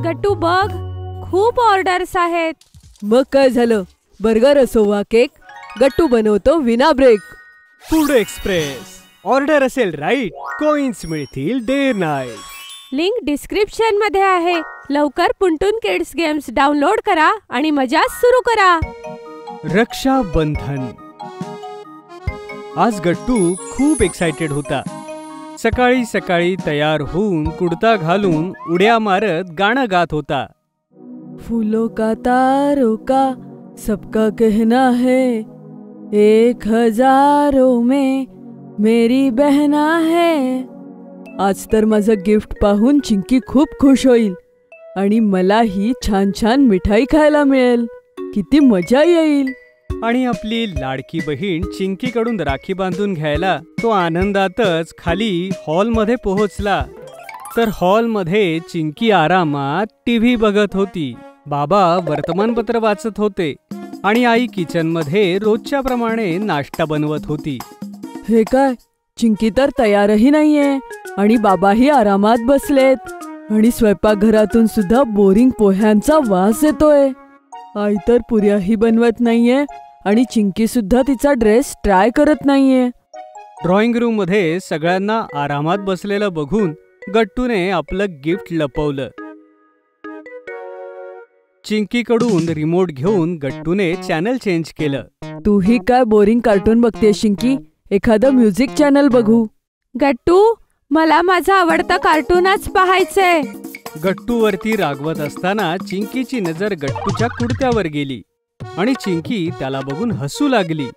गट्टू बघ, खूप ऑर्डर्स आहेत. मग काय झालं, बर्गर असो वा केक, गट्टू बनवतो विना ब्रेक. फूड एक्सप्रेस, ऑर्डर असेल राईट, कॉइन्स मिळतील डे नाईट. लिंक डिस्क्रिप्शन मध्ये आहे. लवकर पुंटून किड्स गेम्स डाउनलोड करा आणि मजा सुरू करा. रक्षाबंधन. आज गट्टू खूप एक्साइटेड होता. सकाळी सकाळी तयार होऊन कुडता घालून उड्या मारत गाणं गात होता. फूलों का तारों का सबका कहना है, 1000 में मेरी बहना है. आज तर माझं गिफ्ट पाहून चिंकी खूप खुश होईल आणि मलाही छान छान मिठाई खायला मिळेल. किती मजा येईल. आणि आपली लाडकी बहीण चिंकीकडून राखी बांधून घ्यायला तो आनंदातच खाली हॉलमध्ये पोहोचला. तर हॉलमध्ये चिंकी आरामात टीव्ही बघत होती. बाबा वर्तमानपत्र वाचत होते आणि आई किचनमध्ये रोजच्या प्रमाणे नाश्ता बनवत होती. हे काय, चिंकी तर तयारही नाहीये आणि बाबाही आरामात बसलेत आणि स्वयंपाकघरातून सुद्धा बोरिंग पोह्यांचा वास येतोय. आई तर पुऱ्याही बनवत नाहीये आणि चिंकी सुद्धा तिचा ड्रेस ट्राय करत नाहीये. ड्रॉइंग रूम मध्ये सगळ्यांना आरामात बसलेलं बघून गट्टूने आपलं गिफ्ट लपवलं. चिंकीकडून रिमोट घेऊन गट्टूने चॅनल चेंज केलं. तूही काय बोरिंग कार्टून बघतेस चिंकी, एखादं म्युझिक चॅनल बघू. गट्टू, मला माझा आवडता कार्टूनच पाहायचंय. गट्टूवरती रागवत असताना चिंकीची नजर गट्टूच्या कुडत्यावर गेली आणि चिंकी त्याला बघून हसू लागली.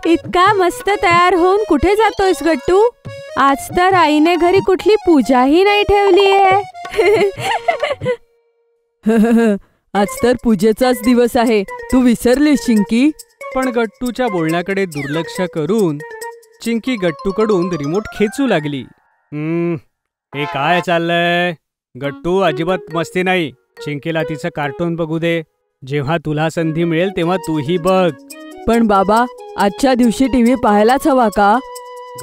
इतका मस्त तयार होऊन कुठे जातोयस गट्टू? आज तर आईने घरी कुठली पूजाही नाही ठेवलीये. आज तर पूजेचाच दिवस आहे, तू विसरलीस चिंकी. पण गट्टूच्या बोलण्याकडे दुर्लक्ष करून चिंकी गट्टूकडून रिमोट खेचू लागली. हे काय चाललंय? गट्टू, अजिबात मस्ती नाही. चिंकीला तिचं कार्टून बघू दे. जेव्हा तुला संधी मिळेल तेव्हा तूही बघ. पण बाबा, आजच्या दिवशी टीव्ही पाहायलाच हवा का?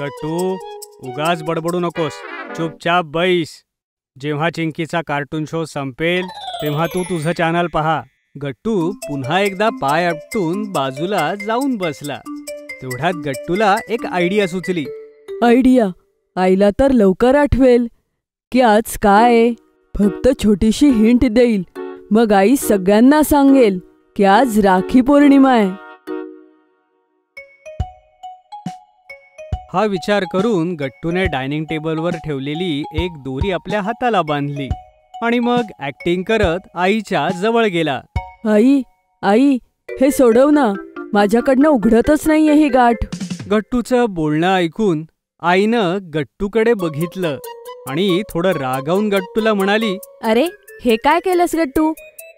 गट्टू, उगाच बडबडू नकोस. चुपचाप बैस. जेव्हा चिंकीचा कार्टून शो संपेल तेव्हा तू तुझं चॅनल पहा. गट्टू पुन्हा एकदा पाय आपटून बाजूला जाऊन बसला. तेवढ्यात गट्टूला एक आयडिया सुचली. आयडिया? आईला तर लवकर आठवेल की आज काय. फक्त छोटीशी हिंट देईल, मग आई सगळ्यांना सांगेल की आज राखी पौर्णिमा आहे. हा विचार करून गट्टूने डायनिंग टेबलवर ठेवलेली एक दोरी आपल्या हाताला बांधली आणि मग ऍक्टिंग करत आईच्या जवळ गेला. आई, आई, हे सोडव ना, माझ्याकडनं उघडतच नाहीये ही गाठ. गट्टूचं बोलणं ऐकून आईनं गट्टूकडे बघितलं आणि थोडं रागावून गट्टूला म्हणाली, अरे, हे काय केलंस गट्टू?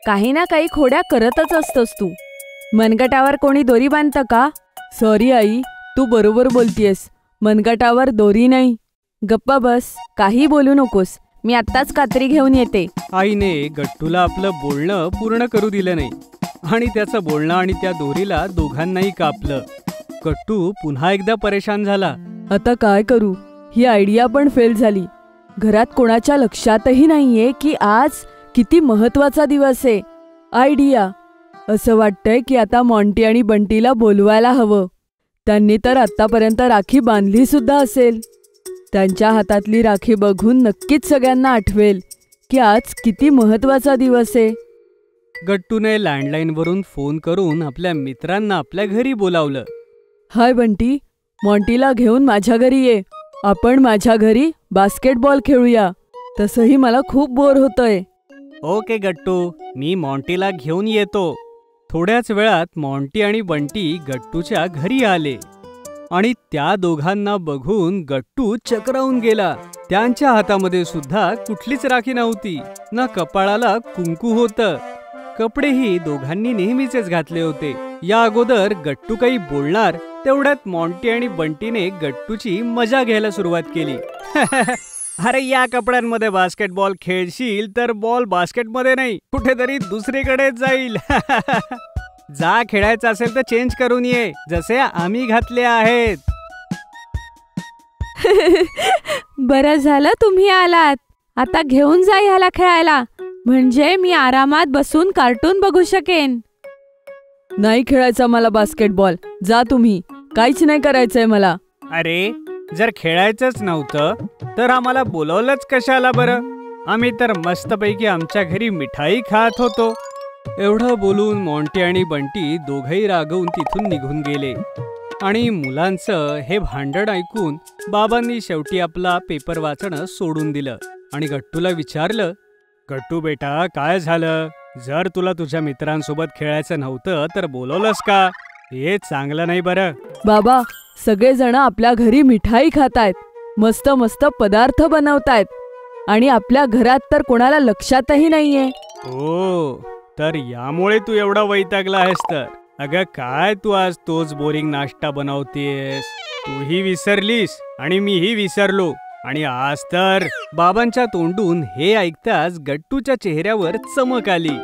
काही ना काही खोड्या करतच असतोस तू. मनगटावर कोणी दोरी बांधतं का? सॉरी आई, तू बरोबर बोलतीयस. मनगटावर दोरी नाही. गप्पा बस, काही बोलू नकोस. मी आत्ताच कात्री घेऊन येते. आईने गट्टूला आपलं बोलणं पूर्ण करू दिलं नाही आणि त्याचं बोलणं आणि त्या दोरीला दोघांनाही कापलं. गट्टू पुन्हा एकदा परेशान झाला. आता काय करू? ही आयडिया पण फेल झाली. घरात कोणाच्या लक्षातही नाहीये की आज किती महत्वाचा दिवस आहे. आयडिया! असं वाटतंय की आता मॉन्टी आणि बंटीला बोलवायला हवं. त्यांनी तर आतापर्यंत राखी बांधली सुद्धा असेल. त्यांच्या हातातली राखी बघून नक्कीच सगळ्यांना आठवेल की आज किती महत्वाचा दिवस आहे. गट्टूने लँडलाईनवरून फोन करून आपल्या मित्रांना आपल्या घरी बोलावलं. हाय बंटी, मॉन्टीला घेऊन माझ्या घरी ये. आपण माझ्या घरी बास्केटबॉल खेळूया. तसंही मला खूप बोर होतंय. ओके गट्टू, मी मॉन्टीला घेऊन येतो. थोड्याच वेळात मॉन्टी आणि बंटी गट्टूच्या घरी आले आणि त्या दोघांना बघून गट्टू चक्रावून गेला. त्यांच्या हातामध्ये सुद्धा कुठलीच राखी नव्हती, ना कपाळाला कुंकू होतं. कपडेही दोघांनी नेहमीचेच घातले होते. या अगोदर गट्टू काही बोलणार तेवढ्यात मॉन्टी आणि बंटीने गट्टूची मजा घ्यायला सुरुवात केली. अरे, या कपड्यांमध्ये बास्केटबॉल खेळशील तर बॉल बास्केटमध्ये नाही, कुठेतरी दुसरीकडे जाईल. जा, खेळायचं असेल तर चेंज करून ये, जसे आम्ही घातले आहेत. बरं झालं तुम्ही आलात. आता घेऊन जा ह्याला खेळायला, म्हणजे मी आरामात बसून कार्टून बघू शकेन. नाही खेळायचा मला बास्केटबॉल, जा तुम्ही, काहीच नाही करायचंय मला. अरे जर खेळायचंच नव्हतं तर आम्हाला बोलवलंच कशाला बरं? आम्ही तर मस्तपैकी आमच्या घरी मिठाई खात होतो. एवढं बोलून मॉन्टी आणि बंटी दोघंही रागवून तिथून निघून गेले. आणि मुलांचं हे भांडण ऐकून बाबांनी शेवटी आपला पेपर वाचणं सोडून दिलं आणि गट्टूला विचारलं, गट्टू बेटा काय झालं? जर तुला तुझ्या मित्रांसोबत खेळायचं नव्हतं तर बोलवलंस का? हे चांगलं नाही बरं. बाबा, सगळेजण आपल्या घरी मिठाई खातायत, मस्त मस्त पदार्थ बनवतायत आणि आपल्या घरात तर कोणाला लक्षातही नाहीये. ओ, तर यामुळे तू एवढा वैतागला आहेस तर? अगं काय तू आज तोच बोरिंग नाश्ता बनवतेस? तूही विसरलीस आणि मीही विसरलो. आणि आज तर बाबांच्या तोंडून हे ऐकताच गट्टूच्या चेहऱ्यावर चमक आली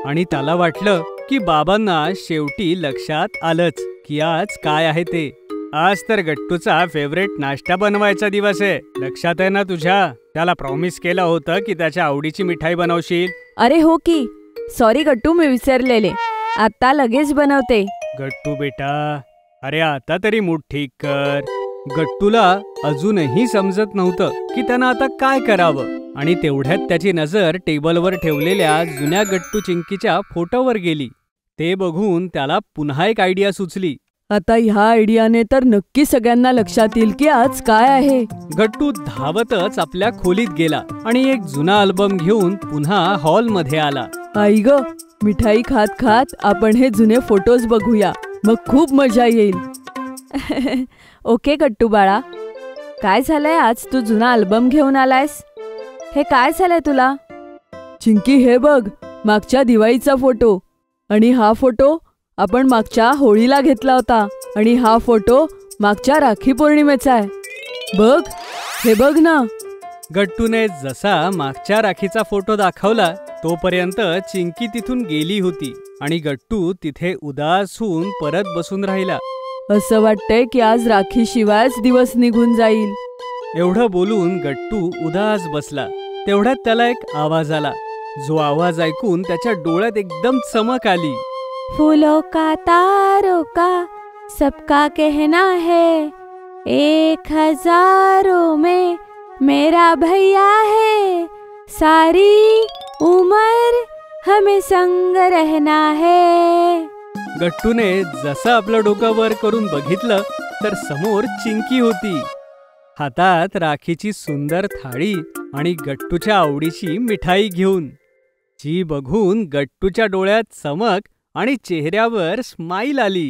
आणि त्याला वाटलं की बाबांना शेवटी लक्षात आलंच की आज काय आहे ते. आज तर गट्टूचा फेवरेट नाश्ता बनवायचा दिवस आहे. लक्षात आहे ना तुझ्या? त्याला प्रॉमिस केलं होतं की त्याच्या आवडीची मिठाई बनवशील. अरे हो की, सॉरी गट्टू, मी विसरलेले. आता लगेच बनवते. गट्टू बेटा, अरे आता तरी मूड ठीक कर. गट्टूला अजूनही समजत नव्हतं की त्यानं आता काय करावं आणि तेवढ्यात त्याची नजर टेबलवर ठेवलेल्या जुन्या गट्टू चिंकीच्या फोटोवर गेली. ते बघून त्याला पुन्हा एक आयडिया सुचली. आता ह्या आयडियाने तर नक्की सगळ्यांना लक्षात येईल की आज काय आहे. गट्टू धावतच आपल्या खोलीत गेला आणि एक जुना अल्बम घेऊन पुन्हा हॉलमध्ये आला. आई ग, मिठाई खात खात आपण हे जुने फोटोज बघूया, मग खूप मजा येईल. ओके गट्टू बाळा, काय झालंय आज तू जुना अल्बम घेऊन आलायस? हे काय झालंय तुला? चिंकी, हे बघ, मागच्या दिवाळीचा फोटो. आणि हा फोटो आपण मागच्या होळीला घेतला होता. आणि हा फोटो मागच्या राखी पौर्णिमेचा आहे. बघ, हे बघ ना. गट्टूने जसा मागच्या राखीचा फोटो दाखवला तोपर्यंत चिंकी तिथून गेली होती आणि गट्टू तिथे उदास होऊन परत बसून राहिला. असं वाटतंय की आज राखीशिवायच दिवस निघून जाईल. एवढं बोलून गट्टू उदास बसला. तेवढ्यात त्याला एक आवाज आला, जो आवाज ऐकून त्याच्या डोळ्यात एकदम चमक आली. फूलों का तारों का सबका कहना है, 1000 में मेरा भैया है, सारी उम्र हमें संग रहना है. गट्टूने जसं आपलं डोकं वर करून बघितलं तर समोर चिंकी होती, हातात राखीची सुंदर थाळी आणि गट्टूच्या आवडीची मिठाई घेऊन. जी बघून गट्टूच्या डोळ्यात चमक आणि चेहऱ्यावर स्माईल आली.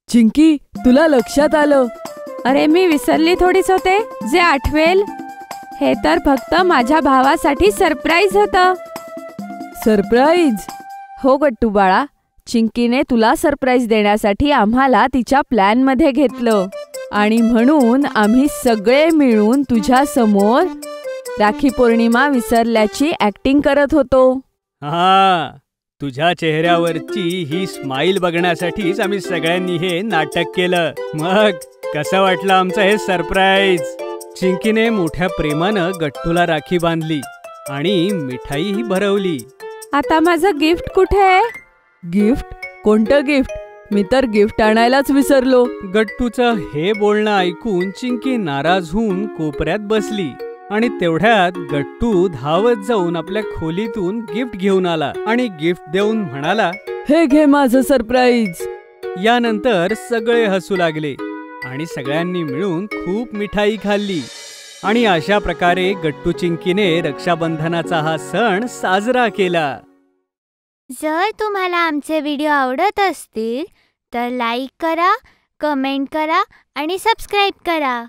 चिंकी, तुला लक्षात आलं? अरे मी विसरली थोडीच होते, जे आठवेल. हे तर फक्त माझ्या भावासाठी सरप्राईज होतं. सरप्राईज? हो गट्टू बाळा, चिंकीने तुला सरप्राईज देण्यासाठी आम्हाला तिच्या प्लॅन मध्ये घेतलं आणि म्हणून आम्ही सगळे मिळून तुझ्या समोर राखी पौर्णिमा विसरल्याची ऍक्टिंग करत होतो. हा, तुझ्या चेहऱ्यावरची ही स्माईल बघण्यासाठीच आम्ही सगळ्यांनी हे नाटक केलं. मग कसं वाटलं आमचं हे सरप्राईज? चिंकीने मोठ्या प्रेमानं गट्टूला राखी बांधली आणि मिठाईही भरवली. आता माझं गिफ्ट कुठे आहे? गिफ्ट? कोणतं गिफ्ट? मी तर गिफ्ट आणायलाच विसरलो. गट्टूचं हे बोलणं ऐकून चिंकी नाराज होऊन कोपऱ्यात बसली आणि तेवढ्यात गट्टू धावत जाऊन आपल्या खोलीतून गिफ्ट घेऊन आला आणि गिफ्ट देऊन म्हणाला, हे घे माझं सरप्राईज. यानंतर सगळे हसू लागले आणि सगळ्यांनी मिळून खूप मिठाई खाल्ली आणि अशा प्रकारे गट्टू चिंकीने रक्षाबंधनाचा हा सण साजरा केला. जर तुम्हाला आमचे व्हिडिओ आवडत असतील तर लाईक करा, कमेंट करा आणि सबस्क्राईब करा.